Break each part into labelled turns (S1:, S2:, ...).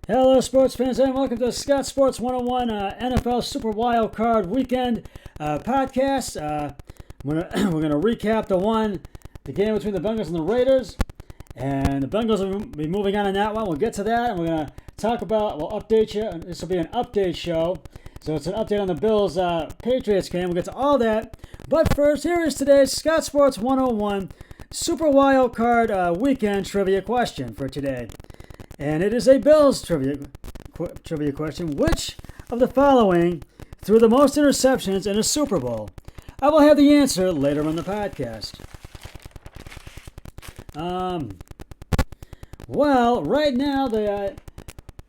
S1: Hello, sports fans, and welcome to Scott Sports 101 NFL Super Wild Card Weekend podcast. We're going to recap the game between the Bengals and the Raiders, and the Bengals will be moving on in that one. We'll get to that, and we're going to we'll update you. This will be an update show, so it's an update on the Bills Patriots game. We'll get to all that, but first, here is today's Scott Sports 101 Super Wild Card Weekend trivia question for today. And it is a Bills trivia question. Which of the following threw the most interceptions in a Super Bowl? I will have the answer later in the podcast. Well, right now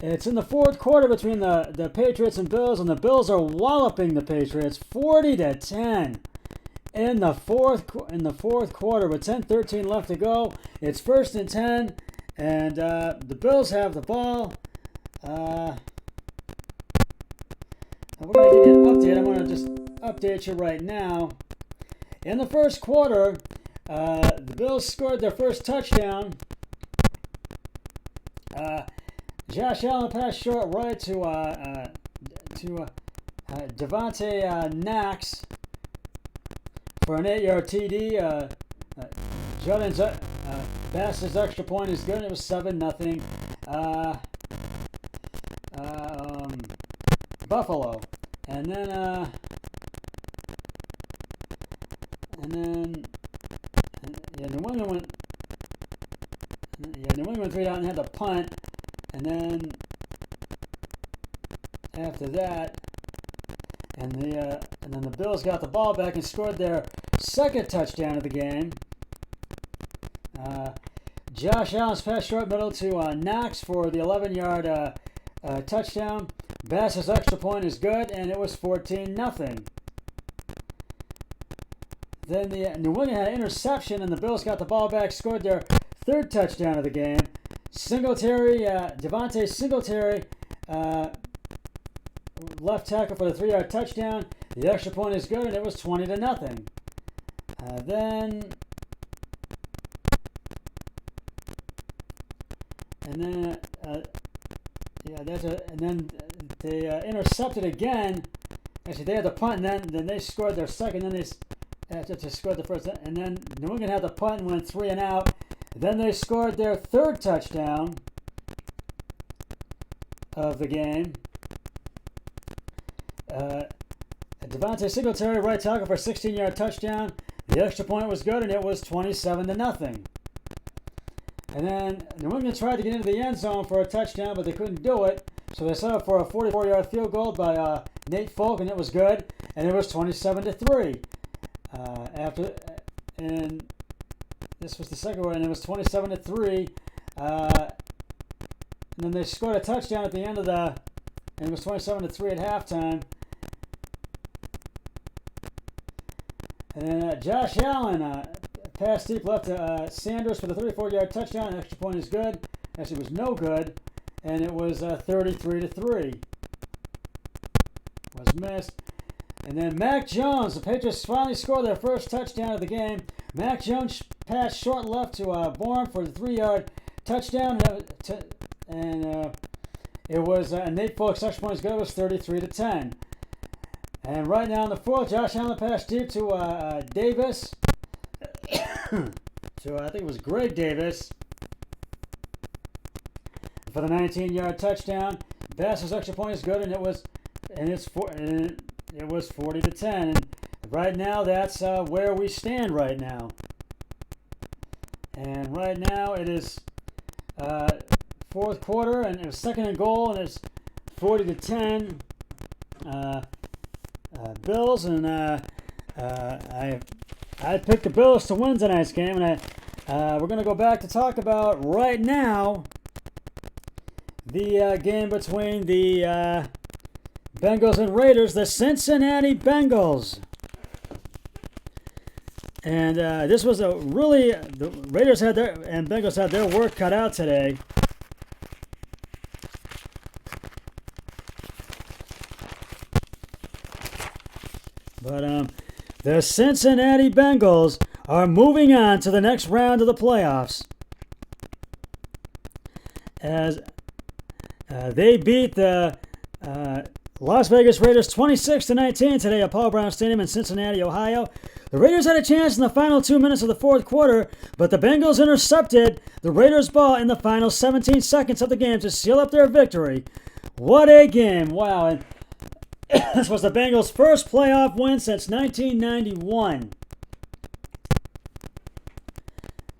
S1: it's in the fourth quarter between the Patriots and Bills, and the Bills are walloping the Patriots 40-10 in the fourth quarter with 10:13 left to go. It's 1st and 10. And the Bills have the ball. We're going to give you an update. I'm going to just update you right now. In the first quarter, the Bills scored their first touchdown. Josh Allen passed short right to Devontae Knox for an 8-yard TD. Jordan's Bass's extra point is good. It was 7-0. Buffalo, and then New England went. New England went 3 out and had the punt, and then after that, and then the Bills got the ball back and scored their second touchdown of the game. Josh Allen's pass short middle to Knox for the 11-yard touchdown. Bass's extra point is good, and it was 14-0. Then the New England had an interception, and the Bills got the ball back, scored their third touchdown of the game. Devontae Singletary, left tackle for the 3-yard touchdown. The extra point is good, and it was 20-0. And then they intercepted again. Actually, they had the punt, and then they scored their second. Then they scored the first, and then New England had the punt and went 3 and out. Then they scored their third touchdown of the game. Devontae Singletary, right tackle for a 16-yard touchdown. The extra point was good, and it was 27-0. And then New England tried to get into the end zone for a touchdown, but they couldn't do it. So they set up for a 44-yard field goal by Nate Folk, and it was good. And it was 27-3. And this was the second one, and it was 27-3. And then they scored a touchdown at the end of and it was 27-3 at halftime. And then Josh Allen pass deep left to Sanders for the 34-yard touchdown. The extra point is good. Actually, it was no good, and it was 33-3. Was missed. And then Mac Jones, the Patriots finally scored their first touchdown of the game. Mac Jones passed short left to Bourne for the 3-yard touchdown, and it was Nate Folk's extra point is good. It was 33-10. And right now in the fourth, Josh Allen passed deep to Davis. So I think it was Greg Davis for the 19-yard touchdown. Bass's extra point is good, and it was 40-10. And right now, that's where we stand right now. And right now, it is fourth quarter, and it was 2nd and goal, and it's 40-10. Bills, and I picked the Bills to win tonight's game, and we're going to go back to talk about right now the game between the Bengals and Raiders, the Cincinnati Bengals. And this was the Raiders and Bengals had their work cut out today. But the Cincinnati Bengals are moving on to the next round of the playoffs. As They beat the Las Vegas Raiders 26-19 today at Paul Brown Stadium in Cincinnati, Ohio. The Raiders had a chance in the final 2 minutes of the fourth quarter, but the Bengals intercepted the Raiders' ball in the final 17 seconds of the game to seal up their victory. What a game. Wow. And this was the Bengals' first playoff win since 1991.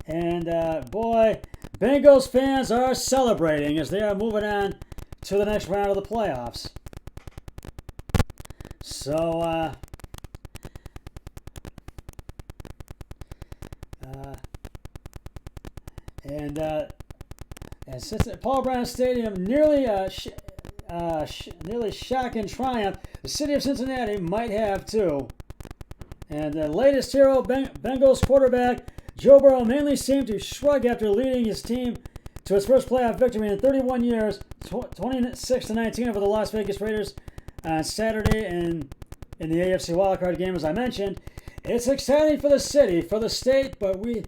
S1: And boy, Bengals fans are celebrating as they are moving on to the next round of the playoffs. So, and since Paul Brown Stadium nearly shock and triumph, the city of Cincinnati might have too. And the latest hero, Bengals quarterback Joe Burrow, mainly seemed to shrug after leading his team to its first playoff victory in 31 years, 26-19 over the Las Vegas Raiders on Saturday in the AFC wildcard game, as I mentioned. It's exciting for the city, for the state, but we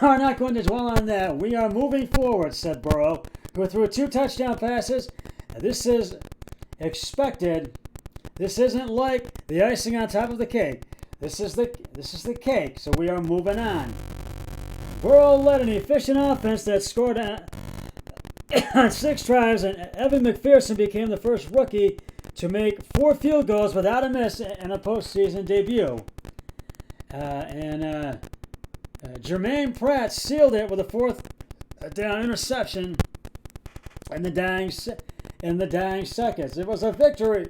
S1: are not going to dwell on that. We are moving forward, said Burrow, who threw 2 touchdown passes. This is expected. This isn't like the icing on top of the cake. This is the cake, so we are moving on. Burrow led an efficient offense that scored on 6 drives, and Evan McPherson became the first rookie to make 4 field goals without a miss in a postseason debut. Jermaine Pratt sealed it with a 4th down interception in the dying seconds. It was a victory.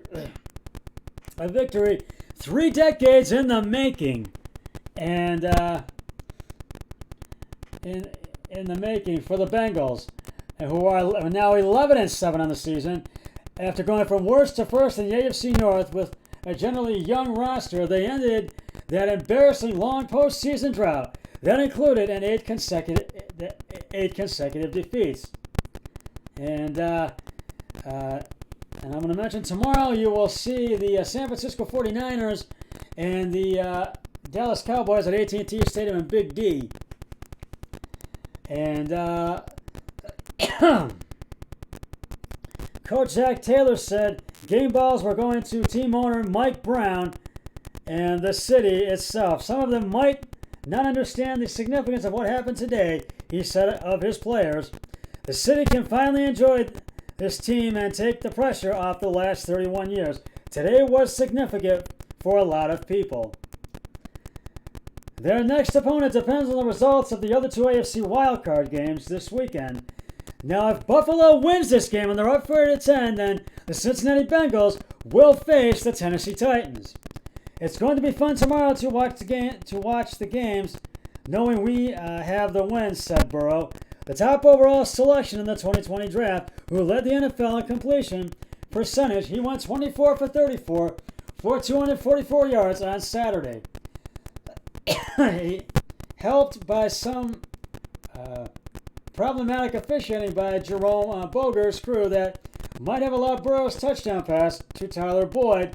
S1: A victory 3 decades in the making, and in the making for the Bengals, who are now 11-7 on the season. After going from worst to first in the AFC North with a generally young roster, they ended that embarrassing long postseason drought that included 8 consecutive defeats. And I'm going to mention tomorrow you will see the San Francisco 49ers and the Dallas Cowboys at AT&T Stadium in Big D. And Coach Zach Taylor said game balls were going to team owner Mike Brown and the city itself. Some of them might not understand the significance of what happened today, he said of his players. The city can finally enjoy this team and take the pressure off the last 31 years. Today was significant for a lot of people. Their next opponent depends on the results of the other 2 AFC wildcard games this weekend. Now, if Buffalo wins this game and they're up 4-10, then the Cincinnati Bengals will face the Tennessee Titans. It's going to be fun tomorrow to watch the games, knowing we have the wins, said Burrow, the top overall selection in the 2020 draft, who led the NFL in completion percentage. He went 24 for 34 for 244 yards on Saturday. He helped by some problematic officiating by Jerome Boger's crew that might have allowed Burrow's touchdown pass to Tyler Boyd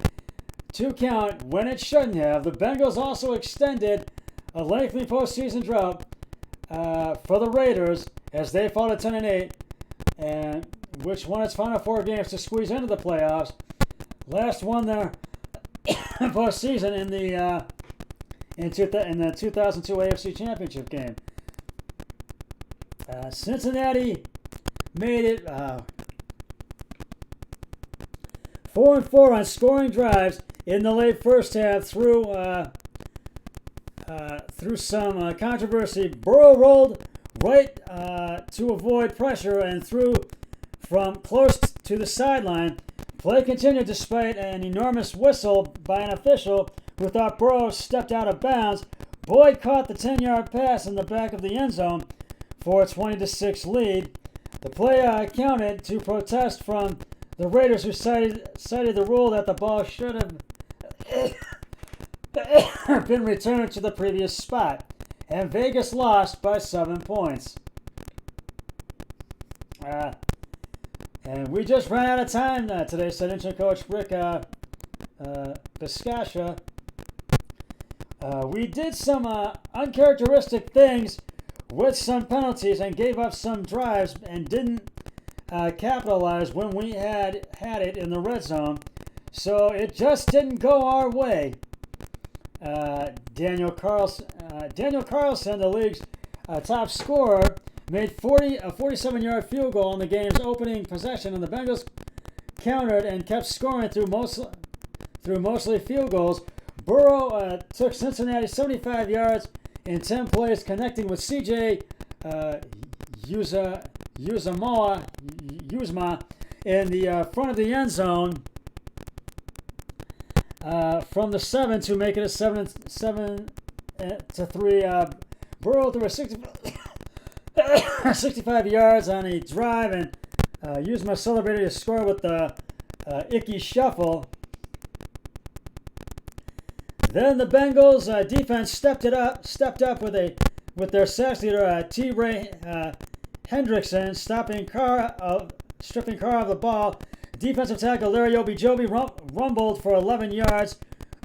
S1: to count when it shouldn't have. The Bengals also extended a lengthy postseason drought for the Raiders as they fought at 10-8, and which won its final 4 games to squeeze into the playoffs. Last won their postseason in the 2002 AFC Championship game. Cincinnati made it 4-4 on scoring drives in the late first half through some controversy. Burrow rolled right to avoid pressure and threw from close to the sideline. Play continued despite an enormous whistle by an official who thought Burrow stepped out of bounds. Boyd caught the 10-yard pass in the back of the end zone for a 20-6 lead. The play counted to protest from the Raiders, who cited the rule that the ball should have been returned to the previous spot. And Vegas lost by 7 points. And we just ran out of time today, said interim coach Rick Biscaccia. We did some uncharacteristic things with some penalties and gave up some drives and didn't capitalize when we had it in the red zone. So it just didn't go our way. Daniel Carlson, the league's top scorer, made a 47-yard field goal on the game's opening possession, and the Bengals countered and kept scoring through mostly field goals. Burrow took Cincinnati 75 yards in 10 plays, connecting with C.J. Uzomah in the front of the end zone from the 7 to make it a 7-3. Burrow threw a 65 yards on a drive, and Uzomah celebrated his score with the Icky Shuffle. Then the Bengals defense stepped up with their sack leader T. Ray Hendrickson stripping Carr of the ball. Defensive tackle Larry Obijobi rumbled for 11 yards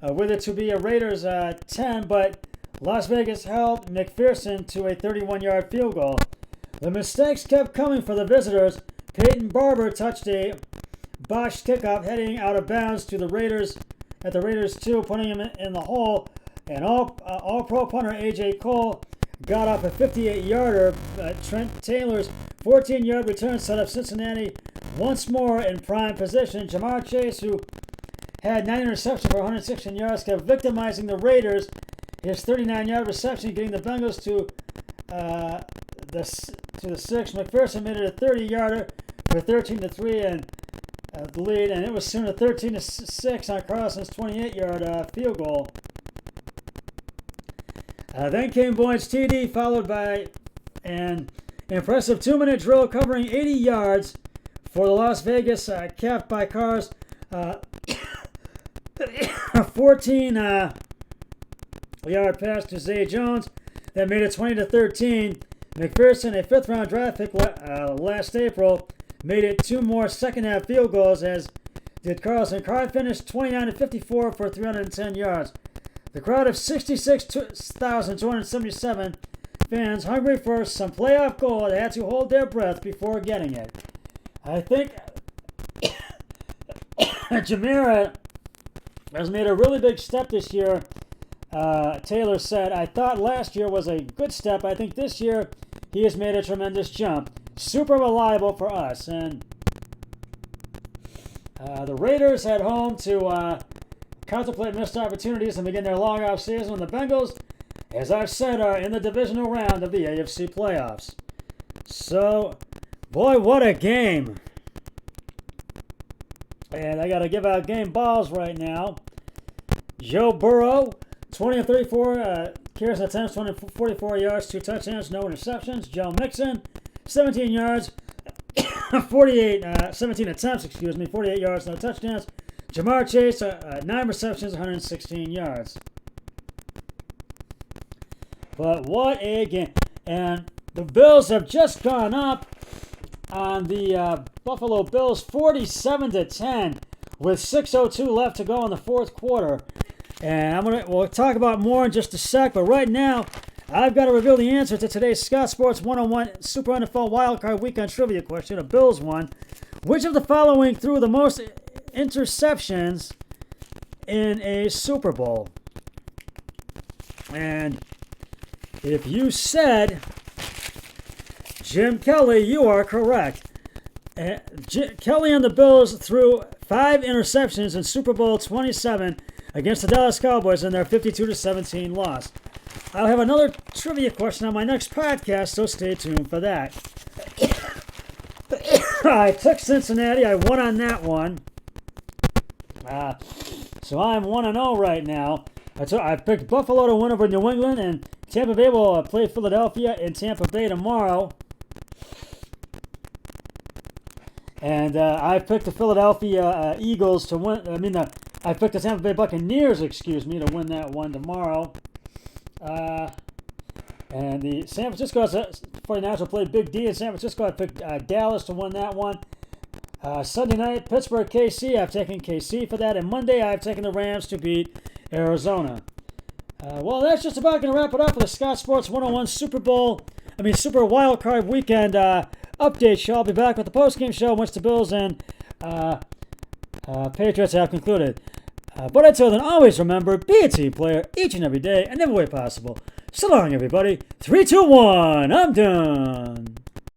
S1: with it to be a Raiders 10, but Las Vegas held McPherson to a 31-yard field goal. The mistakes kept coming for the visitors. Peyton Barber touched a botched kickoff heading out of bounds to the Raiders at the Raiders 2, putting him in the hole. And all-pro punter A.J. Cole got off a 58-yarder. Trent Taylor's 14-yard return set up Cincinnati once more in prime position. Jamar Chase, who had 9 interceptions for 116 yards, kept victimizing the Raiders. His 39-yard reception getting the Bengals to the 6. McPherson made it a 30-yarder for 13-3 and the lead, and it was soon a 13-6 on Carlson's 28-yard field goal. Then came Boyd's TD, followed by an impressive 2-minute drill covering 80 yards for the Las Vegas, capped by Carr's 14-yard pass to Zay Jones that made it 20-13. McPherson, a 5th-round draft pick last April, made it 2 more second-half field goals, as did Carlson. Carr finished 29-54 for 310 yards. The crowd of 66,277 fans, hungry for some playoff gold, had to hold their breath before getting it. I think Jamira has made a really big step this year. Taylor said, "I thought last year was a good step. I think this year he has made a tremendous jump. Super reliable for us." And the Raiders head home to contemplate missed opportunities and begin their long off season. The Bengals, as I've said, are in the divisional round of the AFC playoffs. So, boy, what a game. And I got to give out game balls right now. Joe Burrow, 20 of 34 carries and attempts, 244 yards, 2 touchdowns, no interceptions. Joe Mixon, 17 yards, 17 attempts, 48 yards, no touchdowns. Jamar Chase, 9 receptions, 116 yards. But what a game. And the Bills have just gone up on the Buffalo Bills 47-10 with 6:02 left to go in the fourth quarter. And we'll talk about more in just a sec, but right now I've got to reveal the answer to today's Scott Sports 101 Super NFL Wildcard Weekend Trivia question, a Bills one. Which of the following threw the most interceptions in a Super Bowl? And if you said Jim Kelly, you are correct. Kelly and the Bills threw 5 interceptions in Super Bowl 27 against the Dallas Cowboys in their 52-17 loss. I'll have another trivia question on my next podcast, so stay tuned for that. I took Cincinnati. I won on that one. So I'm 1-0 right now. I picked Buffalo to win over New England, and Tampa Bay will play Philadelphia in Tampa Bay tomorrow. And I picked the Philadelphia Eagles to win. I picked the Tampa Bay Buccaneers, to win that one tomorrow. And the San Francisco 49ers will play Big D in San Francisco. I picked Dallas to win that one. Sunday night, Pittsburgh, KC. I've taken KC for that. And Monday, I've taken the Rams to beat Arizona. Well, that's just about going to wrap it up for the Scott Sports 101 Super Wild Card Weekend update show. I'll be back with the post-game show once the Bills and Patriots have concluded. But until then, always remember, be a team player each and every day and every way possible. So long, everybody. 3, 2, 1. I'm done.